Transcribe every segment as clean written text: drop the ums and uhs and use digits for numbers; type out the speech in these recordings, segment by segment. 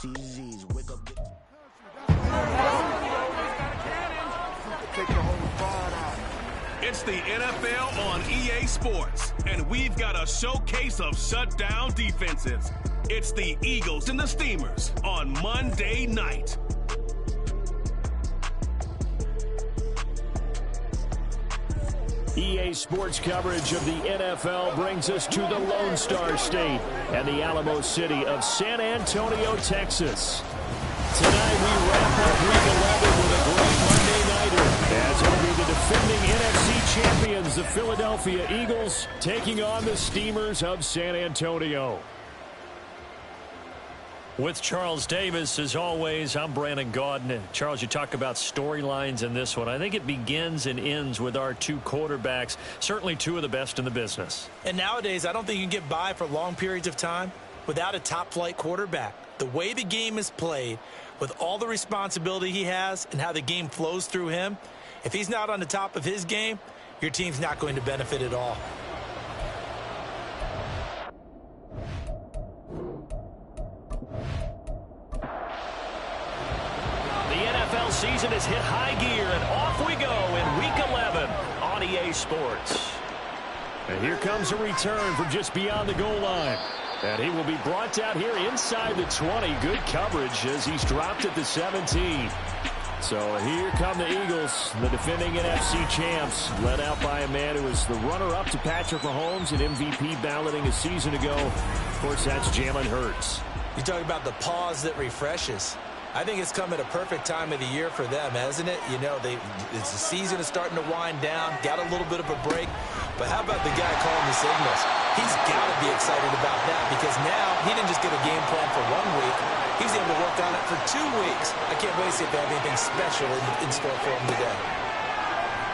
CZs. Wake up. Take the whole squad out. It's the NFL on EA Sports, and we've got a showcase of shutdown defenses. It's the Eagles and the Steamers on Monday night. EA Sports coverage of the NFL brings us to the Lone Star State and the Alamo City of San Antonio, Texas. Tonight we wrap up Week 11 with a great Monday nighter, as it'll be the defending NFC champions, the Philadelphia Eagles, taking on the Steamers of San Antonio. With Charles Davis, as always, I'm Brandon Gaudin. Charles, you talk about storylines in this one. I think it begins and ends with our two quarterbacks, certainly two of the best in the business. And nowadays, I don't think you can get by for long periods of time without a top-flight quarterback. The way the game is played, with all the responsibility he has and how the game flows through him, if he's not on the top of his game, your team's not going to benefit at all. Season has hit high gear, and off we go in Week 11 on EA Sports. And here comes a return from just beyond the goal line. And he will be brought down here inside the 20. Good coverage as he's dropped at the 17. So here come the Eagles, the defending NFC champs, led out by a man who was the runner-up to Patrick Mahomes at MVP balloting a season ago. Of course, that's Jalen Hurts. You talk about the pause that refreshes. I think it's come at a perfect time of the year for them, hasn't it? You know, the season is starting to wind down, got a little bit of a break. But how about the guy calling the signals? He's got to be excited about that because now he didn't just get a game plan for 1 week. He's able to work on it for 2 weeks. I can't wait to see if they have anything special in store for him today.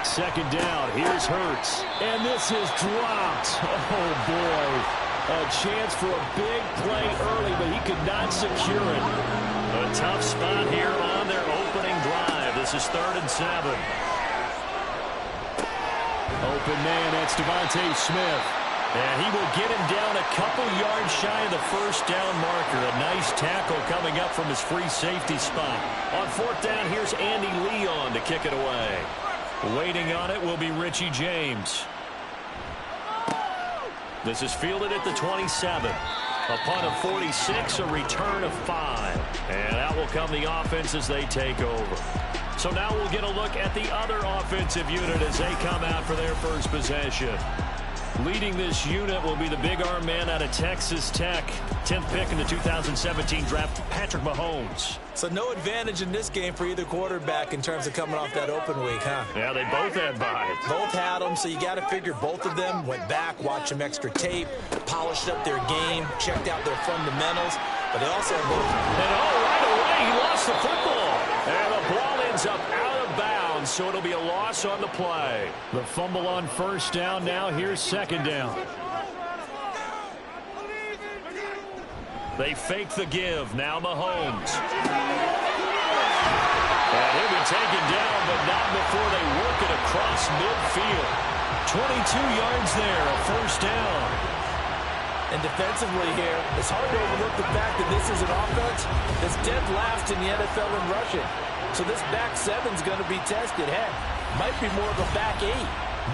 Second down, here's Hurts. And this is dropped. Oh, boy. A chance for a big play early, but he could not secure it. A tough spot here on their opening drive. This is 3rd and 7. Open man, that's Devontae Smith. And he will get him down a couple yards shy of the first down marker. A nice tackle coming up from his free safety spot. On 4th down, here's Andy Leon to kick it away. Waiting on it will be Richie James. This is fielded at the 27. A punt of 46, a return of 5. And out will come the offense as they take over. So now we'll get a look at the other offensive unit as they come out for their first possession. Leading this unit will be the big arm man out of Texas Tech. 10th pick in the 2017 draft, Patrick Mahomes. So no advantage in this game for either quarterback in terms of coming off that open week, huh? Yeah, they both had buys. Both had them, so you got to figure both of them went back, watched some extra tape, polished up their game, checked out their fundamentals, but they also both. And right away, he lost the football. And the ball ends up out of bounds, so it'll be a loss on the play. The fumble on 1st down, now here's 2nd down. They fake the give, now Mahomes. And he'll be taken down, but not before they work it across midfield. 22 yards there, a 1st down. And defensively here, it's hard to overlook the fact that this is an offense that's dead last in the NFL in rushing. So this back seven's going to be tested. Heck, might be more of a back 8.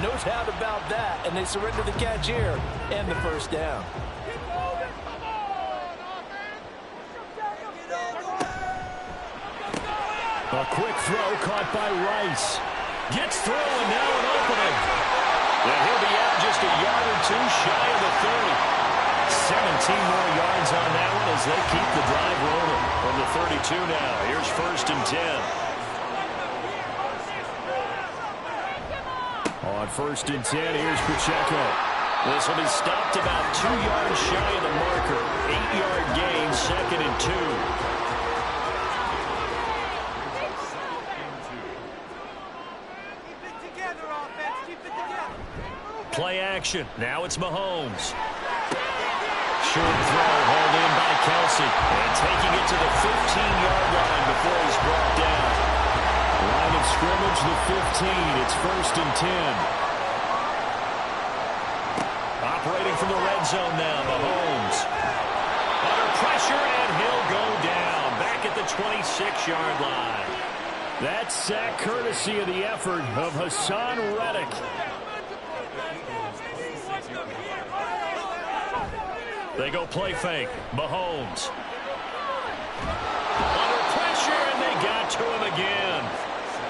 No doubt about that. And they surrender the catch here and the 1st down. A quick throw caught by Rice. Gets through and now an opening. And he'll be out just a yard or 2 shy of the 30. 17 more yards on that one as they keep the drive rolling. From the 32 now, here's 1st and 10. On 1st and 10, here's Pacheco. This will be stopped about 2 yards shy of the marker. 8-yard gain, 2nd and 2. Play action. Now it's Mahomes. Short throw hauled in by Kelsey. And taking it to the 15-yard line before he's brought down. Line of scrimmage, the 15. It's 1st and 10. Operating from the red zone now, Mahomes. Under pressure, and he'll go down. 26-yard line. That sack courtesy of the effort of Hassan Reddick. They go play fake. Mahomes. Under pressure, and they got to him again.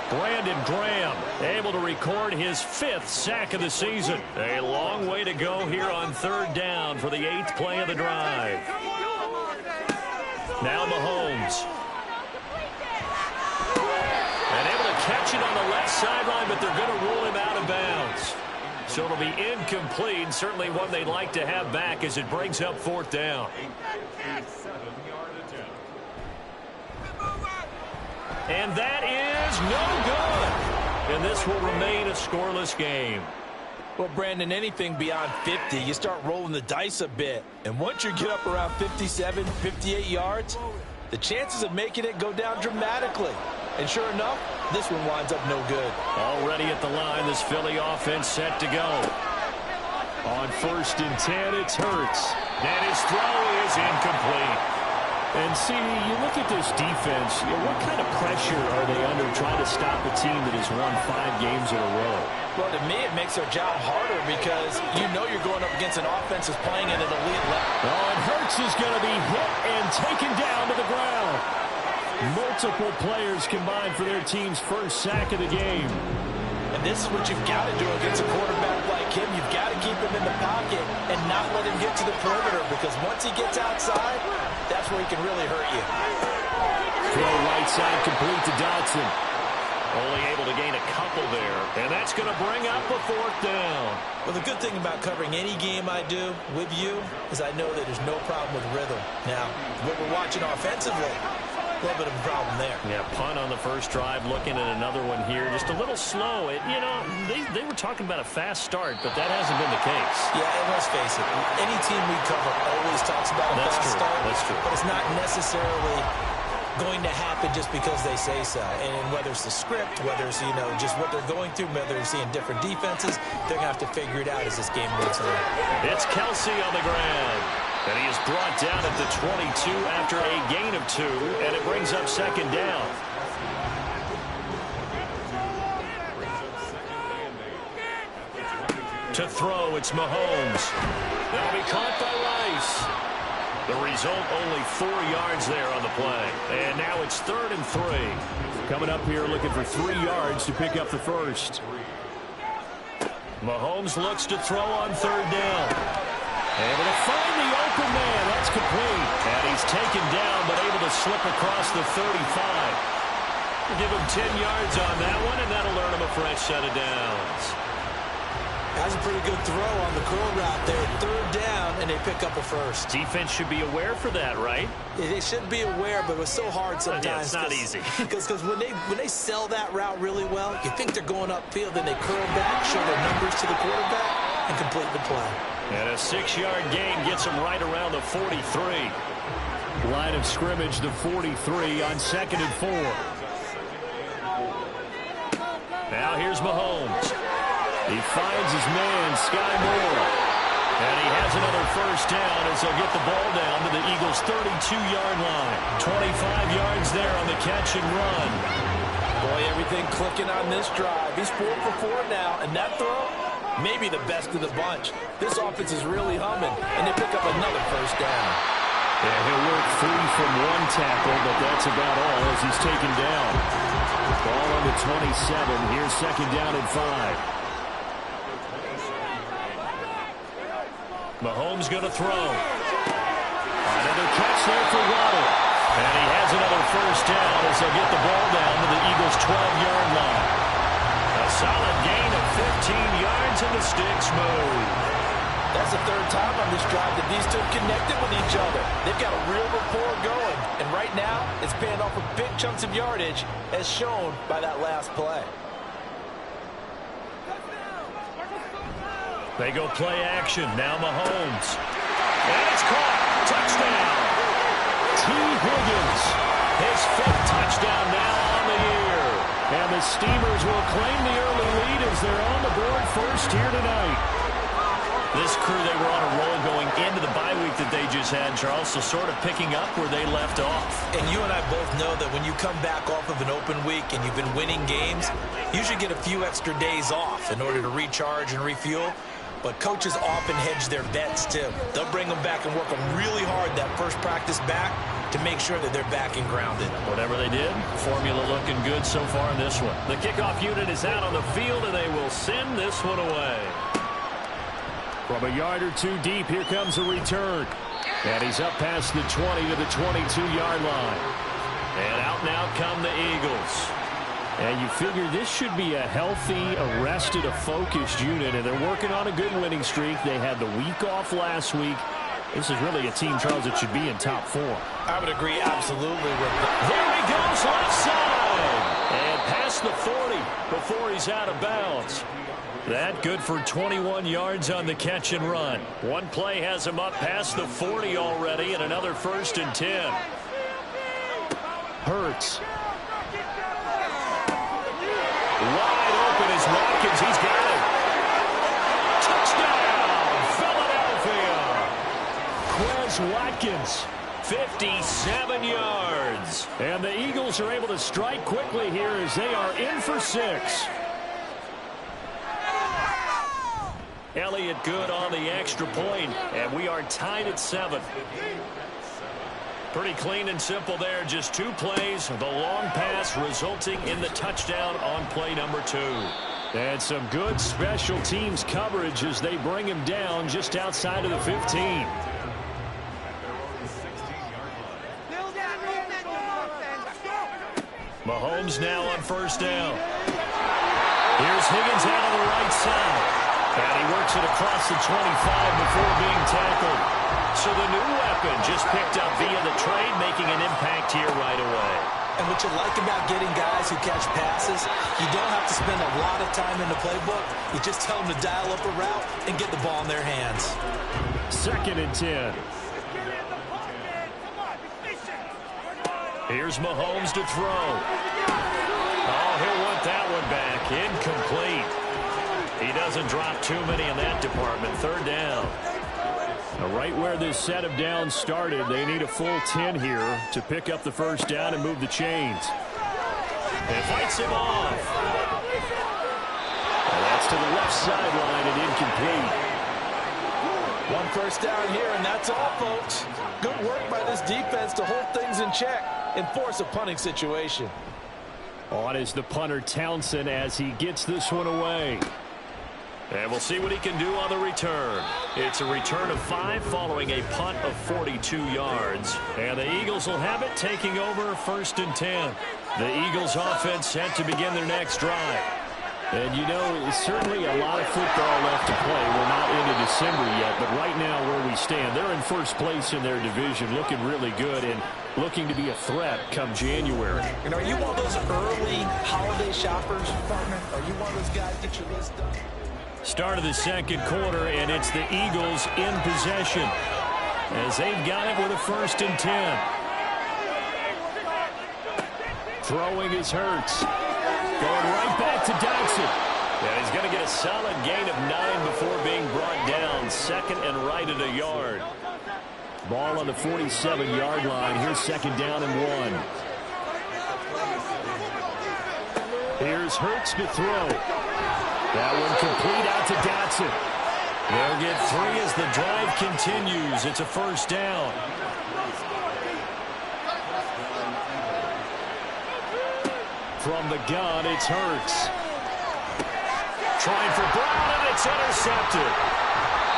Brandon Graham able to record his 5th sack of the season. A long way to go here on 3rd down for the 8th play of the drive. Now Mahomes. And able to catch it on the left sideline, but they're going to rule him out of bounds. So it'll be incomplete, certainly one they'd like to have back as it brings up 4th down. And that is no good. And this will remain a scoreless game. Well, Brandon, anything beyond 50, you start rolling the dice a bit. And once you get up around 57, 58 yards, the chances of making it go down dramatically. And sure enough, this one winds up no good. Already at the line, this Philly offense set to go. On 1st and 10, it's Hurts. And his throw is incomplete. And see, you look at this defense, what kind of pressure are they under trying to stop a team that has won 5 games in a row? Well, to me, it makes their job harder because you know you're going up against an offense that's playing at an elite level. Oh, and Hurts is going to be hit and taken down to the ground. Multiple players combined for their team's 1st sack of the game. And this is what you've got to do against a quarterback like him. You've got to keep him in the pocket and not let him get to the perimeter, because once he gets outside, that's where he can really hurt you. Throw right side complete to Dotson. Only able to gain a couple there, and that's going to bring up a 4th down. Well, the good thing about covering any game I do with you is I know that there's no problem with rhythm. Now, what we're watching offensively, a little bit of a problem there. Yeah, punt on the 1st drive, looking at another one here. Just a little slow. They were talking about a fast start, but that hasn't been the case. Yeah, and let's face it, any team we cover always talks about a fast start. That's true. But it's not necessarily going to happen just because they say so. And whether it's the script, whether it's, just what they're going through, whether they're seeing different defenses, they're going to have to figure it out as this game moves on. It's Kelsey on the ground. And he is brought down at the 22 after a gain of 2, and it brings up 2nd down. To throw, it's Mahomes. That'll be caught by Rice. The result, only 4 yards there on the play. And now it's 3rd and 3. Coming up here looking for 3 yards to pick up the 1st. Mahomes looks to throw on 3rd down. Able to find the open man. That's complete. And he's taken down, but able to slip across the 35. We'll give him 10 yards on that one, and that'll earn him a fresh set of downs. That's a pretty good throw on the curl route there. 3rd down, and they pick up a 1st. Defense should be aware for that, right? They should be aware, but it was so hard sometimes. Yeah, it's not easy. Because when they sell that route really well, you think they're going upfield, then they curl back, show their numbers to the quarterback, and complete the play. And a 6-yard gain gets him right around the 43. Line of scrimmage, the 43 on 2nd and 4. Now here's Mahomes. He finds his man, Sky Moore. And he has another 1st down as they'll get the ball down to the Eagles' 32-yard line. 25 yards there on the catch and run. Boy, everything clicking on this drive. He's 4 for 4 now, and that throw, maybe the best of the bunch. This offense is really humming, and they pick up another 1st down. Yeah, he'll work 3 from 1 tackle, but that's about all as he's taken down. Ball on the 27. Here's 2nd down and 5. Mahomes going to throw. Another catch there for Waddle. And he has another 1st down as they'll get the ball down to the Eagles' 12-yard line. A solid gain of 15 yards and the sticks move. That's the 3rd time on this drive that these two connected with each other. They've got a real rapport going. And right now, it's paying off with big chunks of yardage, as shown by that last play. They go play action. Now Mahomes. And it's caught. Touchdown. T. Higgins. His 5th touchdown now on the year. And the Steamers will claim the early lead as they're on the board first here tonight. This crew, they were on a roll going into the bye week that they just had, Charles, so sort of picking up where they left off. And you and I both know that when you come back off of an open week and you've been winning games, you should get a few extra days off in order to recharge and refuel. But coaches often hedge their bets, too. They'll bring them back and work them really hard that first practice back to make sure that they're back and grounded. Whatever they did, formula looking good so far in this one. The kickoff unit is out on the field, and they will send this one away. From a yard or two deep, here comes a return. And he's up past the 20 to the 22-yard line. And out come the Eagles. And you figure this should be a healthy, arrested, a focused unit, and they're working on a good winning streak. They had the week off last week. This is really a team, Charles, that should be in top 4. I would agree absolutely with that. There he goes, left side. And past the 40 before he's out of bounds. That good for 21 yards on the catch and run. One play has him up past the 40 already, and another 1st and 10. Hurts. Wide open is Watkins. He's got it. Touchdown, Philadelphia. Quez Watkins, 57 yards. And the Eagles are able to strike quickly here as they are in for 6. Elliott good on the extra point, and we are tied at 7. Pretty clean and simple there. Just 2 plays. The long pass resulting in the touchdown on play number 2. And some good special teams coverage as they bring him down just outside of the 15. Mahomes now on 1st down. Here's Higgins out on the right side. And he works it across the 25 before being tackled. So the new weapon just picked up via the trade, making an impact here right away. And what you like about getting guys who catch passes, you don't have to spend a lot of time in the playbook. You just tell them to dial up a route and get the ball in their hands. 2nd and 10. Here's Mahomes to throw. Oh, he'll want that one back. Incomplete. He doesn't drop too many in that department. 3rd down. Now, right where this set of downs started, they need a full 10 here to pick up the 1st down and move the chains. And fights him off. And that's to the left sideline and incomplete. 1 first down here, and that's all, folks. Good work by this defense to hold things in check and force a punting situation. On is the punter Townsend as he gets this one away. And we'll see what he can do on the return. It's a return of 5 following a punt of 42 yards. And the Eagles will have it, taking over 1st and 10. The Eagles offense set to begin their next drive. And, you know, certainly a lot of football left to play. We're not into December yet, but right now where we stand, they're in 1st place in their division, looking really good and looking to be a threat come January. And are you one of those early holiday shoppers, partner? Are you one of those guys get your list done? Start of the 2nd quarter, and it's the Eagles in possession as they've got it with a 1st and 10. Throwing is Hurts. Going right back to Dodson. And he's going to get a solid gain of 9 before being brought down. 2nd and right at a yard. Ball on the 47-yard line. Here's 2nd down and 1. Here's Hurts to throw. That one complete out to Dotson. They'll get 3 as the drive continues. It's a 1st down. From the gun, it's Hurts. Trying for Brown, and it's intercepted.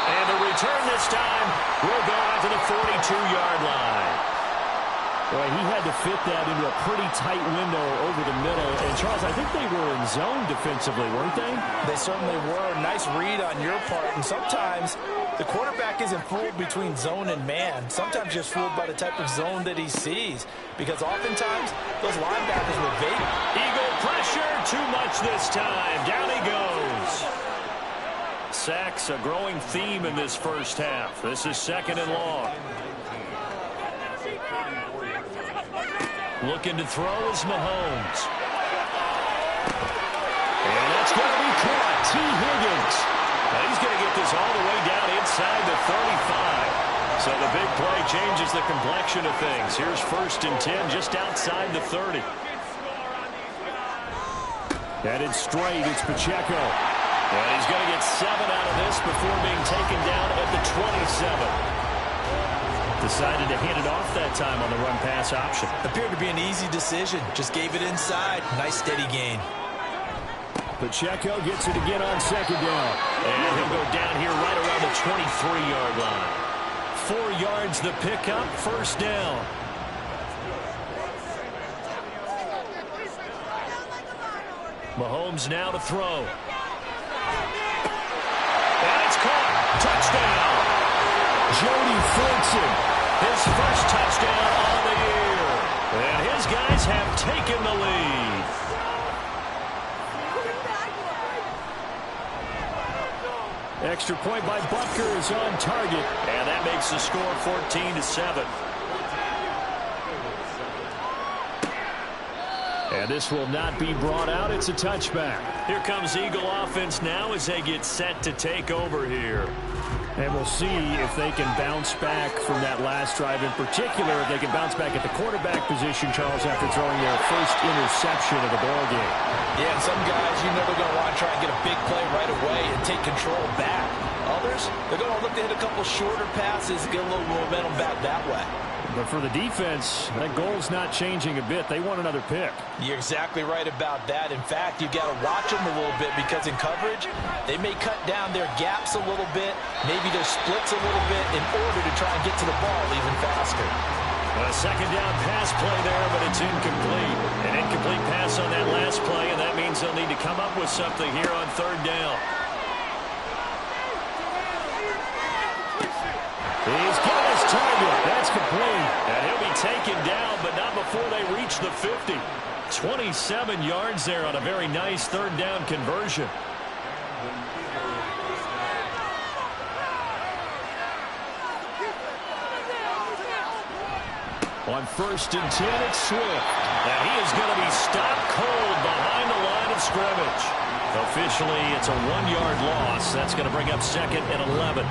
And the return this time will go out to the 42-yard line. Boy, he had to fit that into a pretty tight window over the middle. And, Charles, I think they were in zone defensively, weren't they? They certainly were. Nice read on your part. And sometimes the quarterback isn't fooled between zone and man. Sometimes just fooled by the type of zone that he sees. Because oftentimes, those linebackers will evade. Eagle pressure, too much this time. Down he goes. Sacks, a growing theme in this 1st half. This is 2nd and long. Looking to throw is Mahomes. And that's going to be caught. T. Higgins. And he's going to get this all the way down inside the 35. So the big play changes the complexion of things. Here's 1st and 10 just outside the 30. Headed straight, it's Pacheco. And he's going to get 7 out of this before being taken down at the 27. Decided to hand it off that time on the run-pass option. Appeared to be an easy decision. Just gave it inside. Nice steady gain. Pacheco gets it again on 2nd down. And he'll go down here right around the 23-yard line. 4 yards the pickup, 1st down. Mahomes now to throw. And it's caught. Touchdown. Jody Fortson, his first touchdown on the year. And his guys have taken the lead. Extra point by Butker is on target. And that makes the score 14-7. And this will not be brought out. It's a touchback. Here comes Eagle offense now as they get set to take over here. And we'll see if they can bounce back from that last drive. In particular, if they can bounce back at the quarterback position, Charles, after throwing their first interception of the ball game. Yeah, and some guys, you know, they're going to want to try and get a big play right away and take control back. Others, they're going to look to hit a couple shorter passes, get a little momentum back that way. But for the defense, that goal's not changing a bit. They want another pick. You're exactly right about that. In fact, you've got to watch them a little bit because in coverage, they may cut down their gaps a little bit, maybe their splits a little bit in order to try and get to the ball even faster. A 2nd down pass play there, but it's incomplete. An incomplete pass on that last play, and that means they'll need to come up with something here on 3rd down. He's got his target. That's complete. And he'll be taken down, but not before they reach the 50. 27 yards there on a very nice 3rd down conversion. On 1st and 10, it's Swift. Now he is going to be stopped cold behind the line of scrimmage. Officially, it's a 1-yard loss. That's going to bring up 2nd and 11.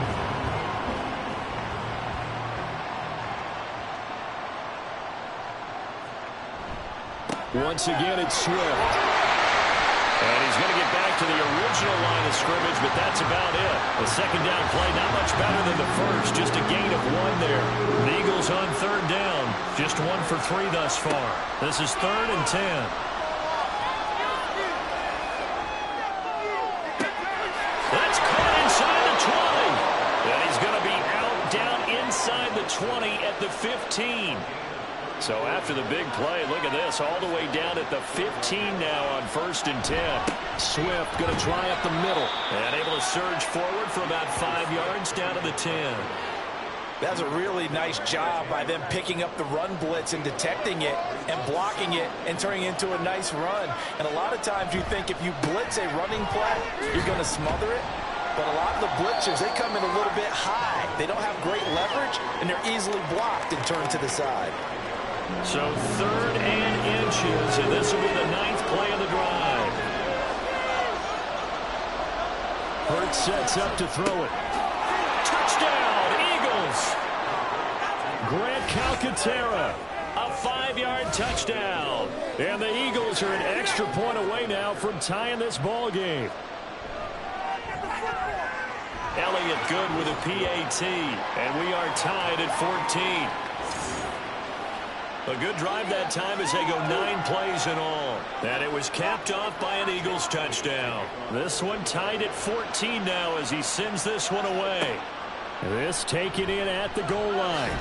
Once again, it's Swift. And he's going to get back to the original line of scrimmage, but that's about it. The 2nd down play, not much better than the first. Just a gain of 1 there. The Eagles on 3rd down. Just 1 for 3 thus far. This is 3rd and 10. That's caught inside the 20. And he's going to be out down inside the 20 at the 15. So after the big play, look at this, all the way down at the 15 now on 1st and 10. Swift going to try up the middle and able to surge forward for about 5 yards down to the 10. That's a really nice job by them picking up the run blitz and detecting it and blocking it and turning it into a nice run. And a lot of times you think if you blitz a running play, you're going to smother it. But a lot of the blitzers, they come in a little bit high. They don't have great leverage, and they're easily blocked and turned to the side. So 3rd and inches, and this will be the 9th play of the drive. Hurts sets up to throw it. Touchdown, Eagles! Grant Calcaterra, a 5-yard touchdown. And the Eagles are an extra point away now from tying this ball game. Elliott good with a PAT, and we are tied at 14. A good drive that time as they go 9 plays in all. And it was capped off by an Eagles touchdown. This one tied at 14 now as he sends this one away. This taken in at the goal line.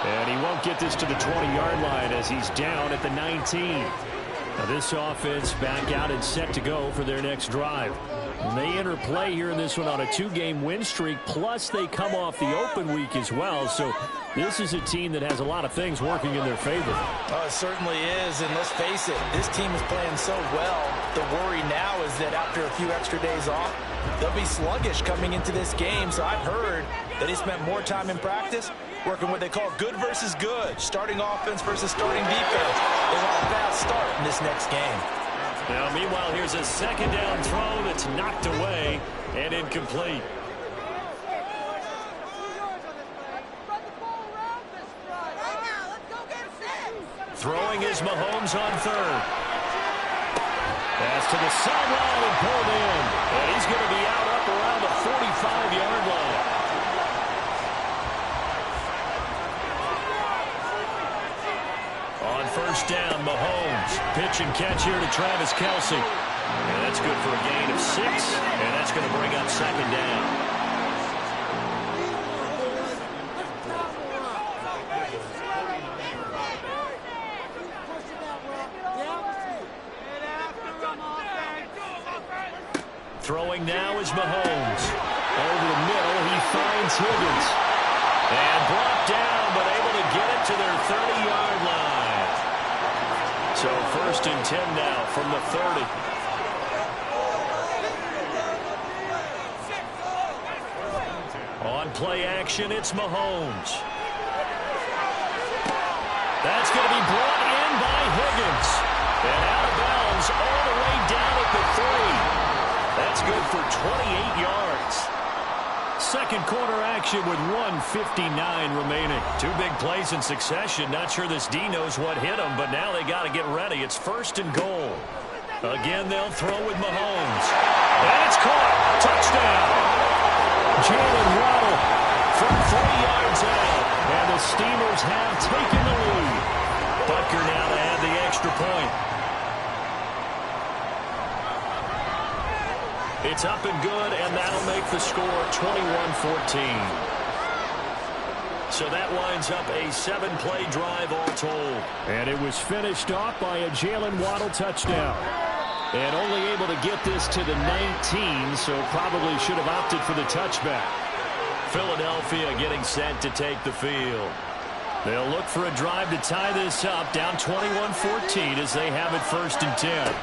And he won't get this to the 20-yard line as he's down at the 19. Now this offense back out and set to go for their next drive. And they enter play here in this one on a 2-game win streak, plus they come off the open week as well. So this is a team that has a lot of things working in their favor. Oh, it certainly is, and let's face it, this team is playing so well. The worry now is that after a few extra days off, they'll be sluggish coming into this game. So I've heard that he spent more time in practice working what they call good versus good, starting offense versus starting defense. They want a fast start in this next game. Now, meanwhile, here's a second down throw that's knocked away and incomplete. Throwing is Mahomes on third. Pass to the sideline and pulled in. And he's going to be out up around the 45-yard line. On first down, Mahomes. Pitch and catch here to Travis Kelce. And that's good for a gain of 6. And that's going to bring up second down. Throwing now is Mahomes. Over the middle, he finds Higgins. And brought down, but able to get it to their 30-yard line. So first and 10 now from the 30. On play action, it's Mahomes. That's going to be brought in by Higgins. And out of bounds all the way down at the 3. That's good for 28 yards. Second quarter action with 1:59 remaining. 2 big plays in succession. Not sure this D knows what hit him, but now they got to get ready. It's first and goal. Again, they'll throw with Mahomes. And it's caught. Touchdown. Jalen Waddle from 3 yards out. And the Steelers have taken the lead. Butker now to add the extra point. It's up and good, and that'll make the score 21-14. So that winds up a 7-play drive all told. And it was finished off by a Jalen Waddle touchdown. And only able to get this to the 19, so probably should have opted for the touchback. Philadelphia getting set to take the field. They'll look for a drive to tie this up, down 21-14 as they have it first and 10.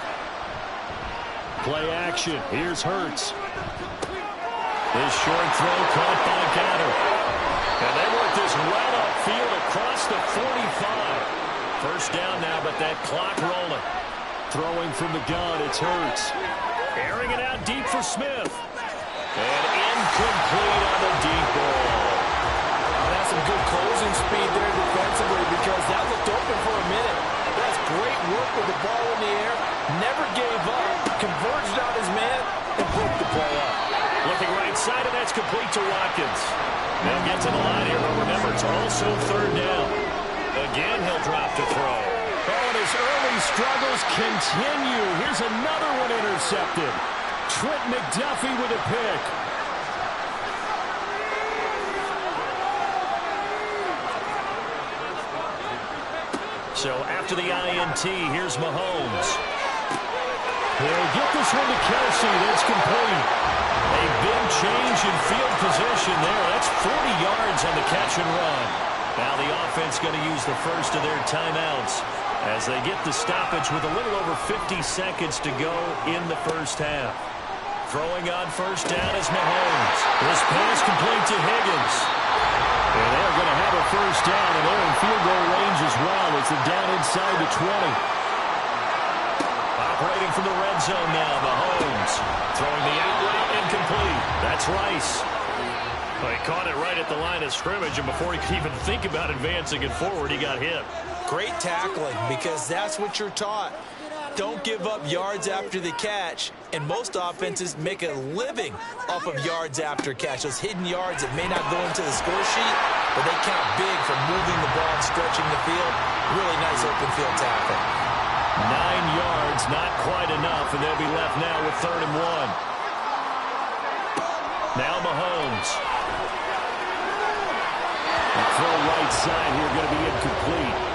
Play action. Here's Hurts. This short throw caught by Gatter. And they work this well upfield across the 45. First down now, but that clock rolling. Throwing from the gun, it's Hurts. Airing it out deep for Smith. And incomplete on the deep ball. That's some good closing speed there defensively because that looked open for a minute. That's great work with the ball in the air. Never gave up, converged on his man, and broke the play up. Looking right side, and that's complete to Watkins. They'll get to the line here, but remember, it's also third down. Again, he'll drop to throw. Oh, and his early struggles continue. Here's another one intercepted. Trent McDuffie with a pick. So after the INT, here's Mahomes. He'll get this one to Kelce. That's complete. A big change in field position there. That's 40 yards on the catch and run. Now the offense going to use the first of their timeouts as they get the stoppage with a little over 50 seconds to go in the first half. Throwing on first down is Mahomes. This pass complete to Higgins. And they're going to have a first down, and they're in field goal range as well as they're down inside the 20. Operating from the red zone now, Mahomes. Throwing the out route incomplete. That's Rice. Well, he caught it right at the line of scrimmage, and before he could even think about advancing it forward, he got hit. Great tackling, because that's what you're taught. Don't give up yards after the catch, and most offenses make a living off of yards after catch. Those hidden yards that may not go into the score sheet, but they count big for moving the ball and stretching the field. Really nice open field tackle. 9 yards, not quite enough, and they'll be left now with 3rd and 1. Now Mahomes. The throw right side here going to be incomplete.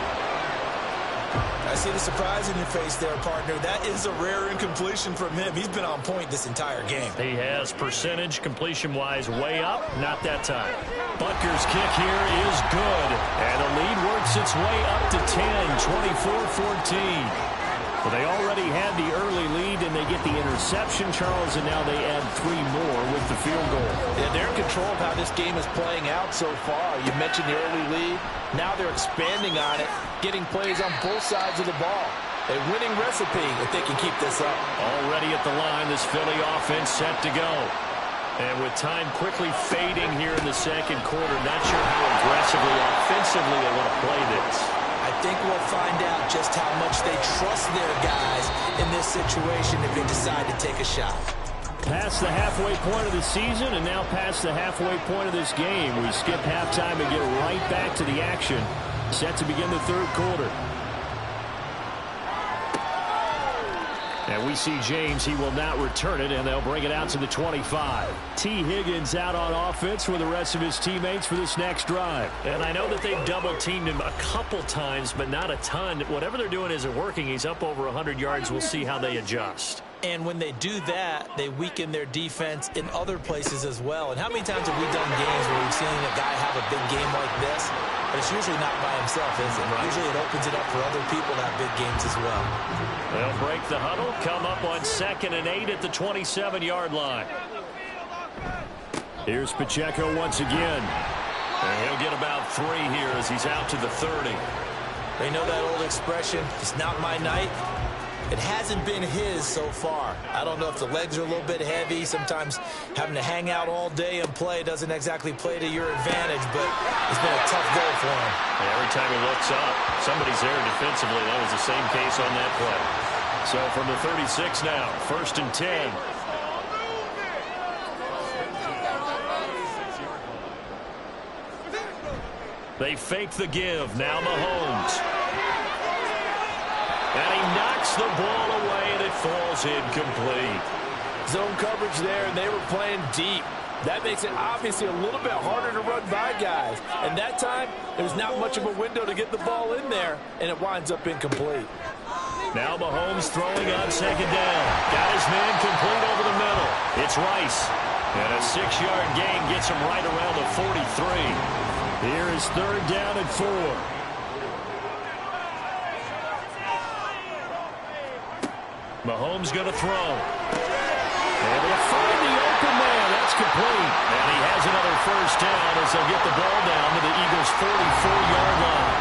I see the surprise in your face there, partner. That is a rare incompletion from him. He's been on point this entire game. He has percentage completion-wise way up. Not that time. Butker's kick here is good. And the lead works its way up to 10, 24-14. Well, they already had the early lead, and they get the interception, Charles, and now they add 3 more with the field goal. Yeah, they're in control of how this game is playing out so far. You mentioned the early lead. Now they're expanding on it, getting plays on both sides of the ball. A winning recipe if they can keep this up. Already at the line, this Philly offense set to go. And with time quickly fading here in the second quarter, not sure how aggressively, offensively they want to play this. I think we'll find out just how much they trust their guys in this situation if they decide to take a shot. Past the halfway point of the season and now past the halfway point of this game. We skip halftime and get right back to the action. Set to begin the third quarter. And we see James. He will not return it, and they'll bring it out to the 25. T. Higgins out on offense with the rest of his teammates for this next drive. And I know that they've double-teamed him a couple times, but not a ton. Whatever they're doing isn't working. He's up over 100 yards. We'll see how they adjust. And when they do that, they weaken their defense in other places as well. And how many times have we done games where we've seen a guy have a big game like this? But it's usually not by himself, is it? Right. Usually it opens it up for other people to have big games as well. They'll break the huddle, come up on 2nd and 8 at the 27-yard line. Here's Pacheco once again. And he'll get about 3 here as he's out to the 30. They know that old expression, it's not my night. It hasn't been his so far. I don't know if the legs are a little bit heavy. Sometimes having to hang out all day and play doesn't exactly play to your advantage, but it's been a tough go for him. And every time he looks up, somebody's there defensively. That was the same case on that play. So from the 36 now, 1st and 10. They fake the give. Now Mahomes. And he knocks the ball away, and it falls incomplete. Zone coverage there, and they were playing deep. That makes it obviously a little bit harder to run by guys. And that time, there's not much of a window to get the ball in there, and it winds up incomplete. Now Mahomes throwing on 2nd down. Got his man complete over the middle. It's Rice. And a 6-yard gain gets him right around the 43. Here is 3rd down and 4. Mahomes going to throw. Able to find the open man. That's complete. And he has another 1st down as they'll get the ball down to the Eagles' 44-yard line.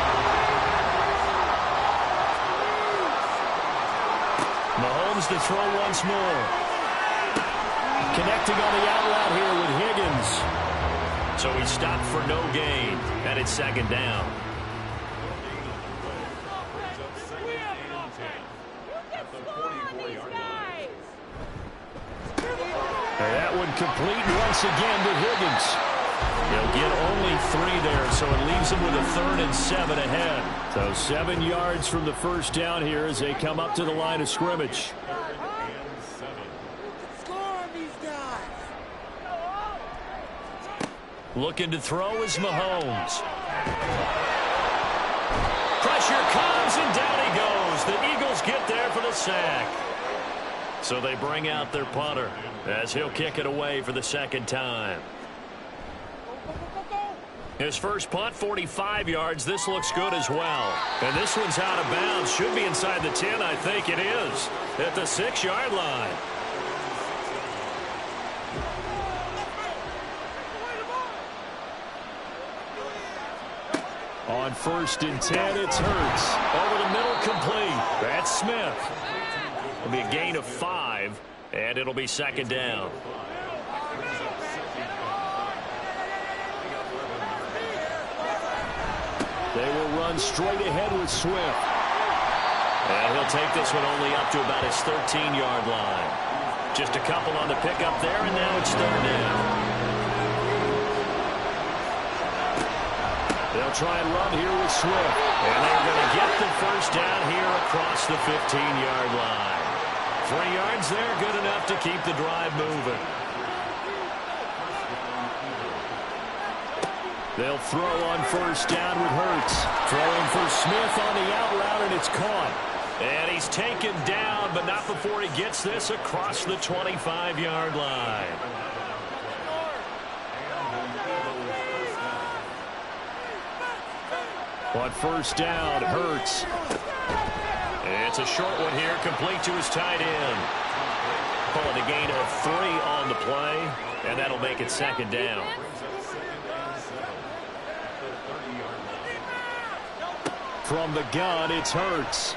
Mahomes to throw once more. Connecting on the out route here with Higgins. So he stopped for no gain. And it's 2nd down. That one complete once again to Higgins. He'll get only 3 there, so it leaves him with a 3rd and 7 ahead. So 7 yards from the 1st down here as they come up to the line of scrimmage. Looking to throw is Mahomes. Pressure comes, and down he goes. The Eagles get there for the sack. So they bring out their punter as he'll kick it away for the 2nd time. His first punt, 45 yards. This looks good as well. And this one's out of bounds. Should be inside the 10, I think it is. At the 6-yard line. On 1st and 10, it's Hurts. Over the middle, complete. That's Smith. It'll be a gain of 5, and it'll be 2nd down. They will run straight ahead with Swift. And he'll take this one only up to about his 13-yard line. Just a couple on the pickup there, and now it's 3rd down. They'll try and run here with Swift. And they're going to get the 1st down here across the 15-yard line. 3 yards there, good enough to keep the drive moving. They'll throw on 1st down with Hurts. Throwing for Smith on the out route, and it's caught. And he's taken down, but not before he gets this across the 25-yard line. On 1st down, Hurts. It's a short one here, complete to his tight end. Pulling a gain of 3 on the play, and that'll make it 2nd down. From the gun, it's Hurts.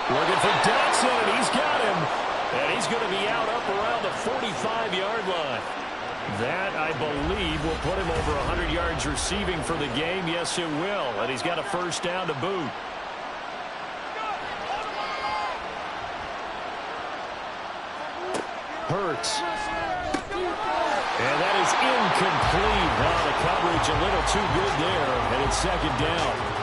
Looking for Dotson, and he's got him. And he's going to be out up around the 45-yard line. That, I believe, will put him over 100 yards receiving for the game. Yes, it will. And he's got a first down to boot. Hurts. And that is incomplete. The coverage a little too good there, and it's second down.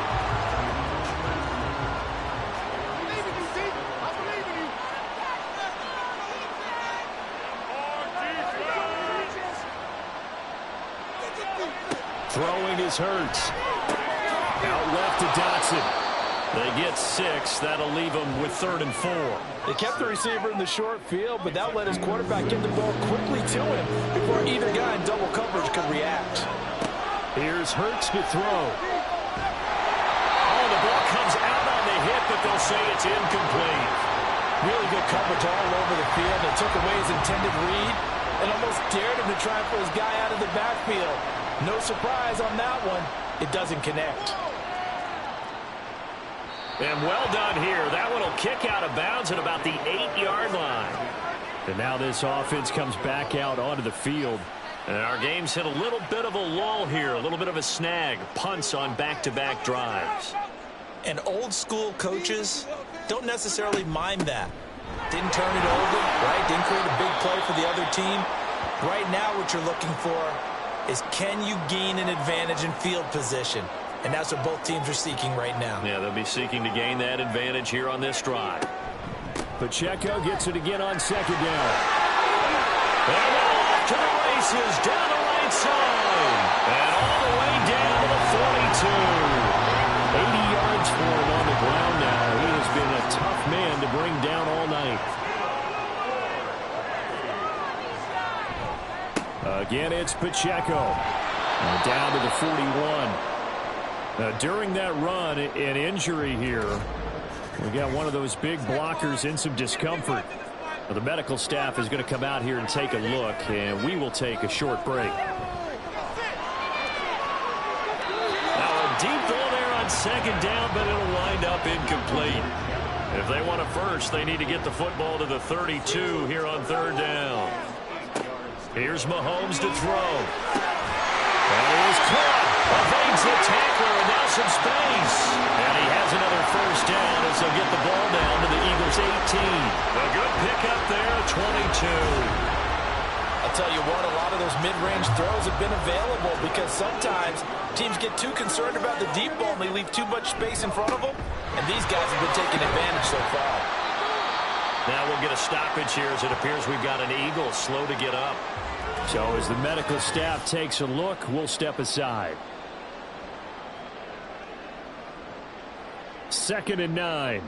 Throwing is Hurts. Out left to Dotson. They get 6. That'll leave them with 3rd and 4. They kept the receiver in the short field, but that let his quarterback get the ball quickly to him before either guy in double coverage could react. Here's Hurts to throw. Oh, the ball comes out on the hit, but they'll say it's incomplete. Really good coverage all over the field. They took away his intended read and almost dared him to try for his guy out of the backfield. No surprise on that one. It doesn't connect. And well done here. That one will kick out of bounds at about the 8-yard line. And now this offense comes back out onto the field. And our game's hit a little bit of a lull here, a little bit of a snag. Punts on back-to-back drives. And old-school coaches don't necessarily mind that. Didn't turn it over, right? Didn't create a big play for the other team. Right now what you're looking for is, can you gain an advantage in field position? And that's what both teams are seeking right now. Yeah, they'll be seeking to gain that advantage here on this drive. Pacheco gets it again on second down. And now off to the races, down the right side. And all the way down to the 42. 80 yards for him on the ground now. He has been a tough man to bring down all night. Again, it's Pacheco. Down to the 41. During that run, an injury here. We got one of those big blockers in some discomfort. The medical staff is going to come out here and take a look, and we will take a short break. Now a deep ball there on second down, but it'll wind up incomplete. If they want a first, they need to get the football to the 32 here on 3rd down. Here's Mahomes to throw. That is caught. Evades the tackler, and now some space. And he has another first down as they'll get the ball down to the Eagles' 18. A good pickup there, 22. I'll tell you what, a lot of those mid-range throws have been available because sometimes teams get too concerned about the deep ball and they leave too much space in front of them. And these guys have been taking advantage so far. Now we'll get a stoppage here as it appears we've got an Eagle slow to get up. So as the medical staff takes a look, we'll step aside. 2nd and 9.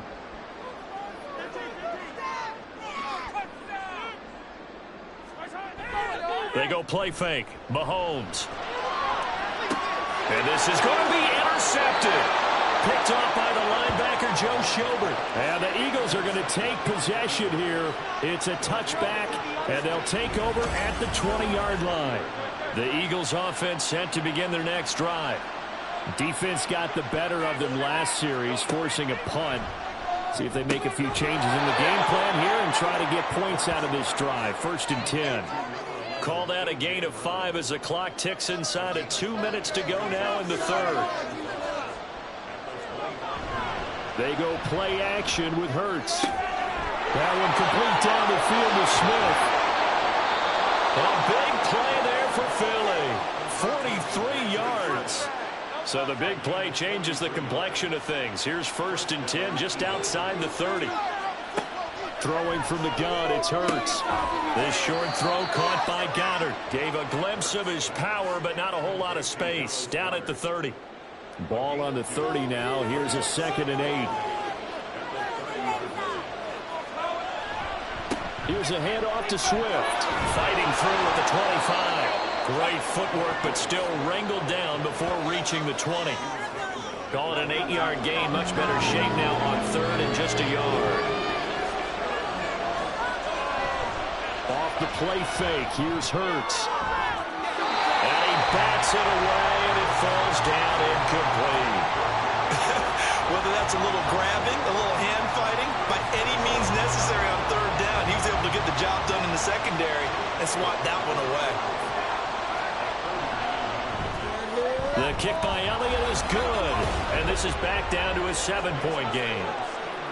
They go play fake. Mahomes. And this is going to be intercepted. Picked off by the linebacker, Joe Schobert. And the Eagles are going to take possession here. It's a touchback, and they'll take over at the 20-yard line. The Eagles offense set to begin their next drive. Defense got the better of them last series, forcing a punt. See if they make a few changes in the game plan here and try to get points out of this drive. 1st and 10. Call that a gain of 5 as the clock ticks inside of 2 minutes to go now in the 3rd. They go play action with Hurts. That one complete down the field to Smith. A big play there for Philly. 43 yards. So the big play changes the complexion of things. Here's 1st and 10 just outside the 30. Throwing from the gun, it's Hurts. This short throw caught by Goddard. Gave a glimpse of his power, but not a whole lot of space. Down at the 30. Ball on the 30 now. Here's a 2nd and 8. Here's a handoff to Swift. Fighting through at the 25. Great footwork, but still wrangled down before reaching the 20. Call it an 8-yard gain. Much better shape now on 3rd and just a yard. Off the play fake. Here's Hurts. And he bats it away, and it falls down incomplete. Whether that's a little grabbing, a little hand fighting, any means necessary on third down. He was able to get the job done in the secondary and swat that one away. The kick by Elliott is good. And this is back down to a 7-point game.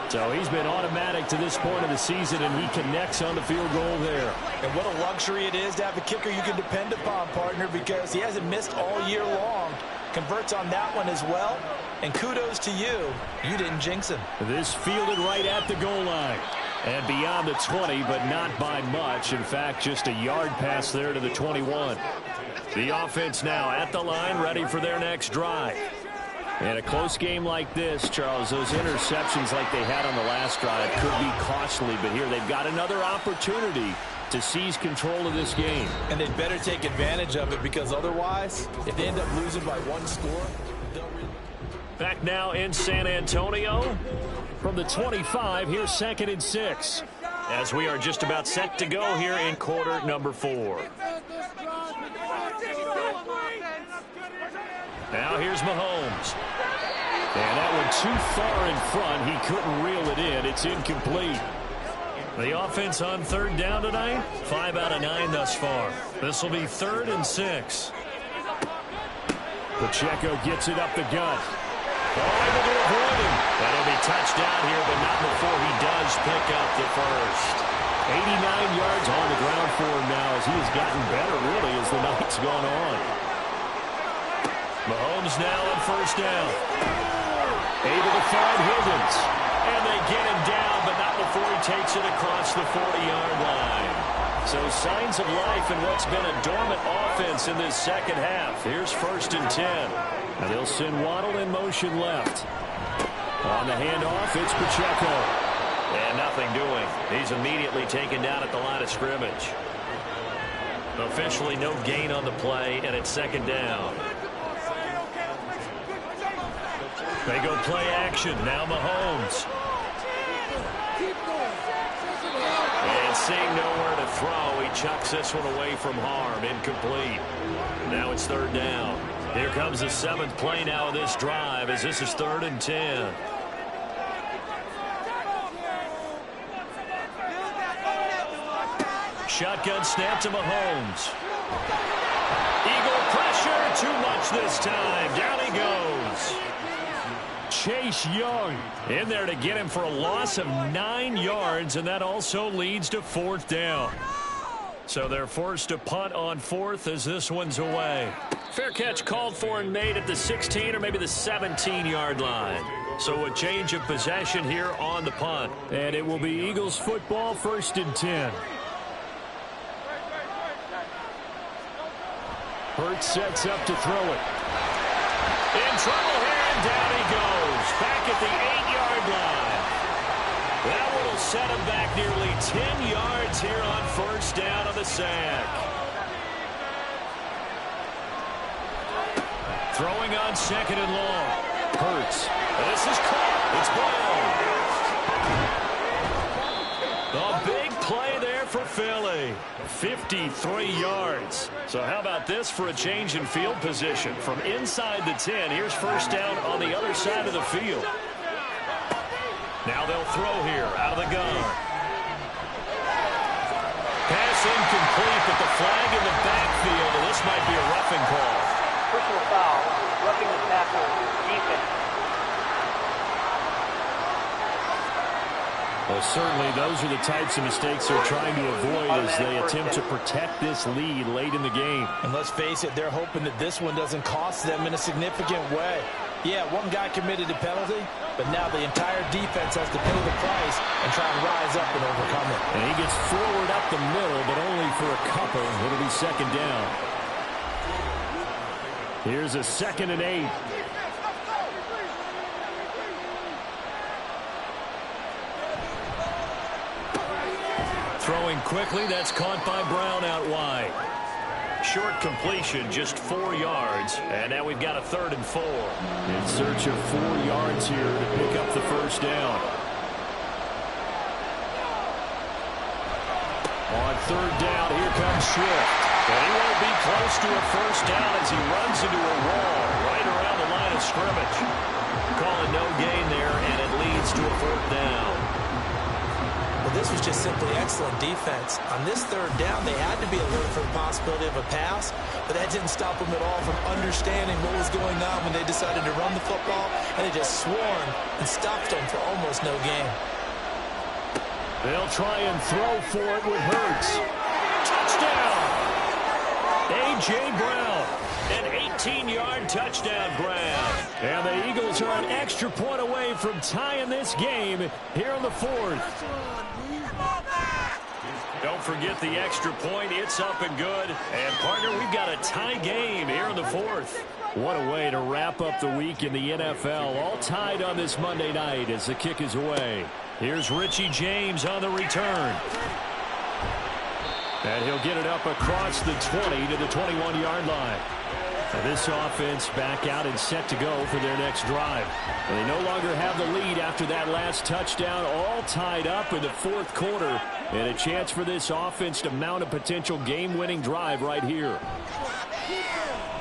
So he's been automatic to this point of the season, and he connects on the field goal there. And what a luxury it is to have a kicker you can depend upon, partner, because he hasn't missed all year long. Converts on that one as well. And kudos to you. You didn't jinx him. This fielded right at the goal line. And beyond the 20, but not by much. In fact, just a yard pass there to the 21. The offense now at the line, ready for their next drive. In a close game like this, Charles, those interceptions like they had on the last drive could be costly. But here they've got another opportunity to seize control of this game. And they'd better take advantage of it, because otherwise, if they end up losing by one score, they'll... Back now in San Antonio. From the 25, here's 2nd and 6. As we are just about set to go here in quarter number 4. Now here's Mahomes. And that one too far in front. He couldn't reel it in. It's incomplete. The offense on third down tonight, 5 out of 9 thus far. This will be 3rd and 6. Pacheco gets it up the gut. Able to avoid him. That'll be touchdown here, but not before he does pick up the first. 89 yards on the ground for him now, as he has gotten better, really, as the night's gone on. Mahomes now on first down. Able to find Higgins. And they get him down, but not before he takes it across the 40-yard line. So signs of life in what's been a dormant offense in this second half. Here's 1st and 10. And they'll send Waddle in motion left. On the handoff, it's Pacheco. And nothing doing. He's immediately taken down at the line of scrimmage. Officially no gain on the play, and it's 2nd down. They go play action. Now Mahomes. And seeing nowhere to throw, he chucks this one away from harm. Incomplete. Now it's 3rd down. Here comes the 7th play now of this drive, as this is 3rd and 10. Shotgun snap to Mahomes. Eagle pressure, too much this time. Down he goes. Chase Young in there to get him for a loss of 9 yards, and that also leads to 4th down. So they're forced to punt on 4th as this one's away. Fair catch called for and made at the 16 or maybe the 17-yard line. So a change of possession here on the punt. And it will be Eagles football, 1st and 10. Hurts sets up to throw it. In trouble here, and down he goes. Back at the 8-yard line. That will set him back nearly 10 yards here on 1st down on the sack. Throwing on 2nd and long. Hurts. This is caught. It's ball. A big play there for Philly. 53 yards. So how about this for a change in field position? From inside the 10, here's 1st down on the other side of the field. Now they'll throw here out of the gun. Pass incomplete, but the flag in the backfield, and this might be a roughing call. Personal foul, roughing the passer, defense. Well, certainly those are the types of mistakes they're trying to avoid as they attempt to protect this lead late in the game. And let's face it, they're hoping that this one doesn't cost them in a significant way. Yeah, one guy committed a penalty, but now the entire defense has to pay the price and try and rise up and overcome it. And he gets forward up the middle, but only for a couple. It'll be 2nd down. Here's a 2nd and 8. Throwing quickly, that's caught by Brown out wide. Short completion, just 4 yards. And now we've got a 3rd and 4. In search of 4 yards here to pick up the 1st down. On 3rd down, here comes Swift. And he won't be close to a 1st down as he runs into a wall right around the line of scrimmage. Call it no gain there, and it leads to a 4th down. simply excellent defense. On this third down, they had to be alert for the possibility of a pass, but that didn't stop them at all from understanding what was going on when they decided to run the football, and they just swarmed and stopped them for almost no gain. They'll try and throw for it with Hurts. Touchdown! A.J. Brown. An 18-yard touchdown grab. And the Eagles are an extra point away from tying this game here in the fourth. Don't forget the extra point. It's up and good. And, partner, we've got a tie game here in the fourth. What a way to wrap up the week in the NFL. All tied on this Monday night as the kick is away. Here's Richie James on the return. And he'll get it up across the 20 to the 21-yard line. And this offense back out and set to go for their next drive. Well, they no longer have the lead after that last touchdown, all tied up in the fourth quarter. And a chance for this offense to mount a potential game-winning drive right here.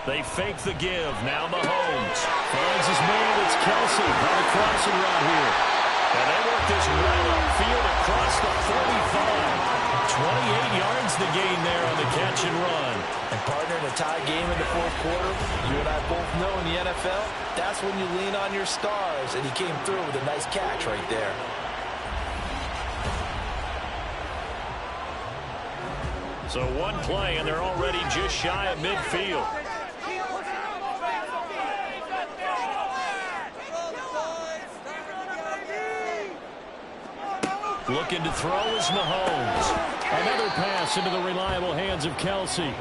They fake the give. Now Mahomes finds his man. It's Kelsey on the crossing route here. And they work this right upfield across the 45. 28 yards the gain there on the catch and run. And, partner, in a tie game in the fourth quarter, you and I both know in the NFL, that's when you lean on your stars. And he came through with a nice catch right there. So one play, and they're already just shy of midfield. Looking to throw is Mahomes. Another pass into the reliable hands of Kelsey.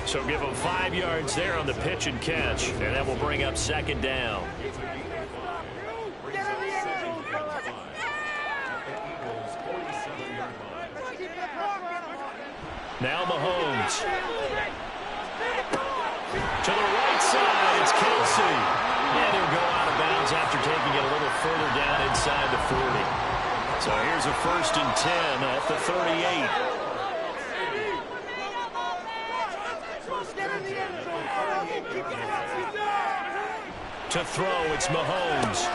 So give him 5 yards there on the pitch and catch, and that will bring up second down. Now Mahomes. To the right side, it's Kelsey. And he'll go out of bounds after taking it a little further down inside the 40. So here's a 1st and 10 at the 38. To throw, it's Mahomes.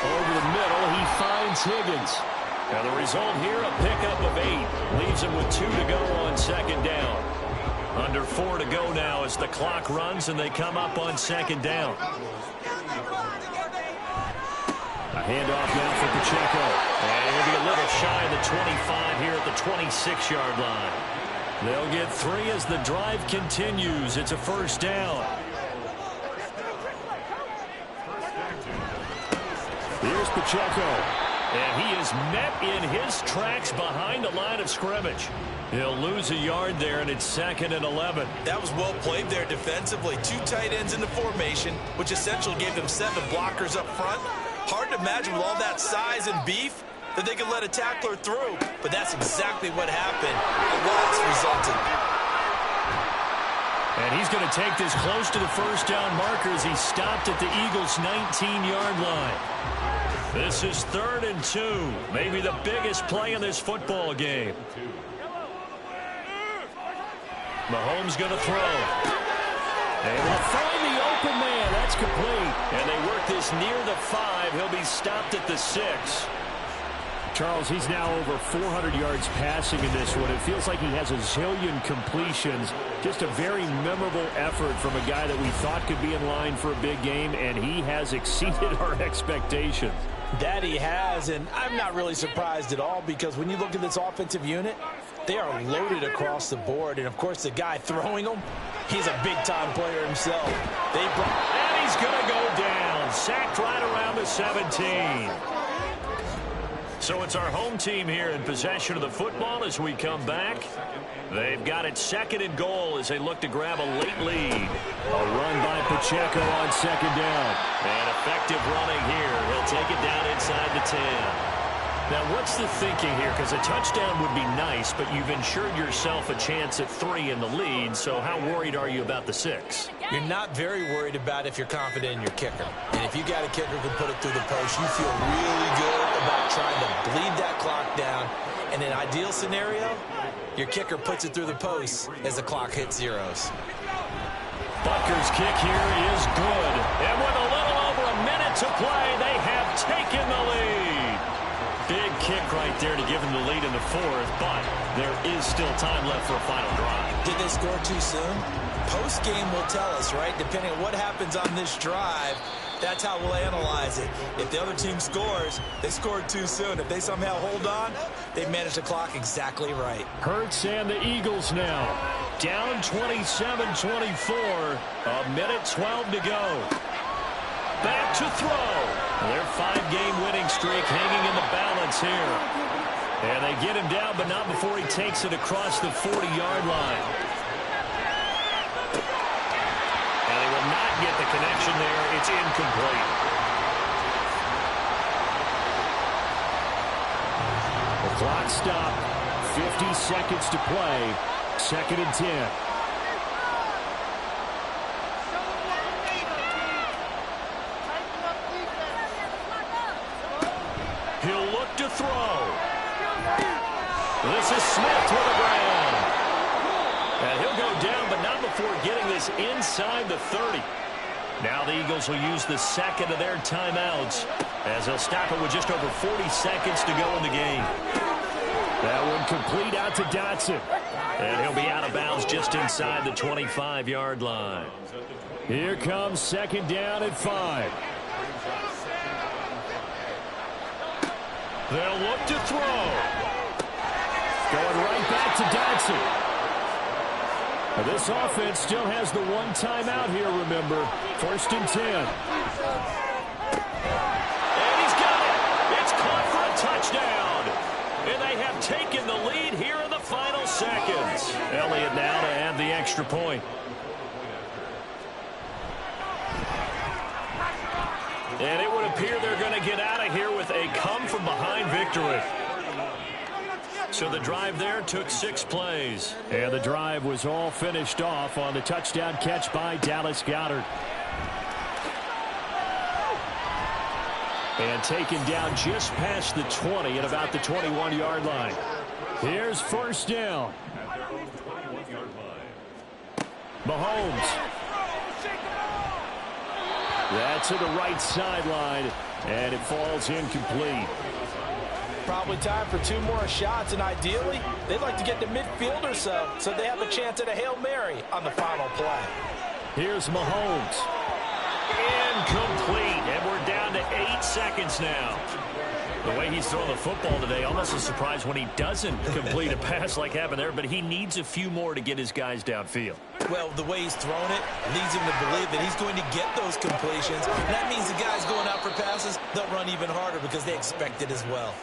Over the middle, he finds Higgins. Now the result here, a pickup of 8. Leaves him with 2 to go on second down. Under 4 to go now as the clock runs and they come up on second down. A handoff now for Pacheco. And he'll be a little shy of the 25 here at the 26-yard line. They'll get 3 as the drive continues. It's a first down. Here's Pacheco. And he is met in his tracks behind the line of scrimmage. He'll lose a yard there, and it's 2nd and 11. That was well played there defensively. 2 tight ends in the formation, which essentially gave them 7 blockers up front. Hard to imagine with all that size and beef that they could let a tackler through. But that's exactly what happened. A loss resulted. And he's going to take this close to the first down marker as he stopped at the Eagles' 19-yard line. This is 3rd and 2. Maybe the biggest play in this football game. Mahomes going to throw. And they'll find the open man. That's complete. And they work this near the 5. He'll be stopped at the 6. Charles, he's now over 400 yards passing in this one. It feels like he has a zillion completions. Just a very memorable effort from a guy that we thought could be in line for a big game, and he has exceeded our expectations. That he has, and I'm not really surprised at all because when you look at this offensive unit, they are loaded across the board. And, of course, the guy throwing them, he's a big-time player himself. And he's going to go down. Sacked right around the 17. So it's our home team here in possession of the football as we come back. They've got it 2nd and goal as they look to grab a late lead. A run by Pacheco on 2nd down. And effective running here. He'll take it down inside the 10. Now, what's the thinking here? Because a touchdown would be nice, but you've ensured yourself a chance at 3 in the lead. So how worried are you about the 6? You're not very worried about if you're confident in your kicker. And if you got a kicker who can put it through the post, you feel really good about trying to bleed that clock down. In an ideal scenario, your kicker puts it through the post as the clock hits zeros. Butker's kick here is good. And with a little over a minute to play, they have taken the lead. Big kick right there to give them the lead in the fourth, but there is still time left for a final drive. Did they score too soon? Post-game will tell us, right? Depending on what happens on this drive, that's how we'll analyze it. If the other team scores, they scored too soon. If they somehow hold on, they managed the clock exactly right. Hurts and the Eagles now. Down 27-24. A minute 12 to go. Back to throw. Their 5-game winning streak hanging in the balance here. And they get him down, but not before he takes it across the 40-yard line. And he will not get the connection there. It's incomplete. The clock stopped. 50 seconds to play. 2nd and 10. He'll look to throw. This is Smith to the ground. And he'll go down, but not before getting this inside the 30. Now the Eagles will use the second of their timeouts as they'll stop it with just over 40 seconds to go in the game. That one complete out to Dotson. And he'll be out of bounds just inside the 25-yard line. Here comes 2nd down and 5. They'll look to throw. Going right back to Dotson. Now this offense still has the one timeout here, remember. 1st and 10. And he's got it. It's caught for a touchdown. And they have taken the lead here in the final seconds. Elliott now to add the extra point. And it would appear they're going to get out of here with a come-from-behind victory. So the drive there took 6 plays. And the drive was all finished off on the touchdown catch by Dallas Goedert. And taken down just past the 20 at about the 21-yard line. Here's 1st down. Mahomes. That's to the right sideline, and it falls incomplete. Probably time for 2 more shots, and ideally, they'd like to get to midfield or so they have a chance at a Hail Mary on the final play. Here's Mahomes. Incomplete, and we're down to 8 seconds now. The way he's throwing the football today, almost a surprise when he doesn't complete a pass like happened there, but he needs a few more to get his guys downfield. Well, the way he's thrown it leads him to believe that he's going to get those completions. And that means the guys going out for passes, they'll run even harder because they expect it as well.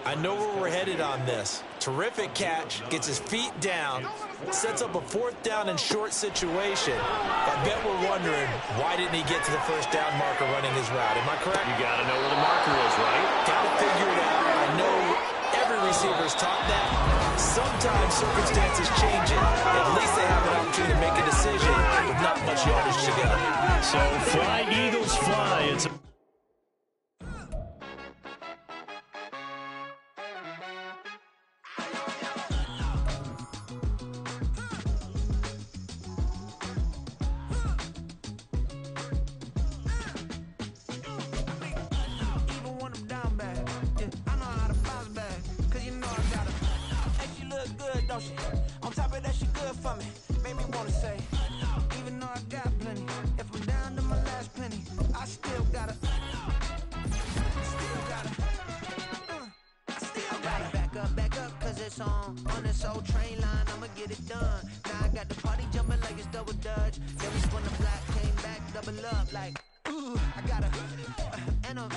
I know where we're headed on this. Terrific catch, gets his feet down, sets up a 4th down and short situation. I bet we're wondering, why didn't he get to the 1st down marker running his route? Am I correct? You got to know where the marker is, right? Got to figure it out. I know every receiver's taught that. Sometimes circumstances change it. At least they have an opportunity to make a decision with not much yardage to go. So fly, Eagles, fly. It's on top of that, she good for me. Made me wanna say, even though I got plenty, if I'm down to my last penny, I still gotta back up, cause it's on this old train line, I'ma get it done. Now I got the party jumping like it's double dutch. Then we spun the block, came back, double up like, ooh, I got a, and a,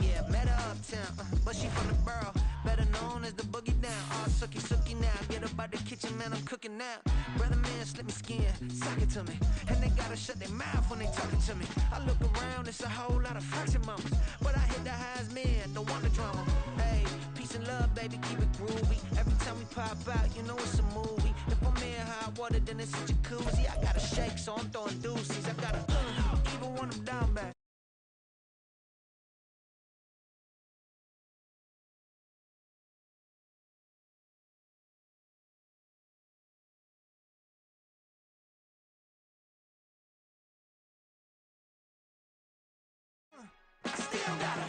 yeah, met her uptown, but she from the borough, better known as the boogie down. All sucky now, get up out the kitchen, man, I'm cooking now. Brother man, slip me skin, suck it to me, and they gotta shut their mouth when they talking to me. I look around, it's a whole lot of fraction mamas, but I hit the highs, man, don't want the drama. Hey, peace and love, baby, keep it groovy. Every time we pop out, you know it's a movie. If I'm in hot water, then it's a jacuzzi. I gotta shake, so I'm throwing deuces. I gotta, even when I'm down back. Still gotta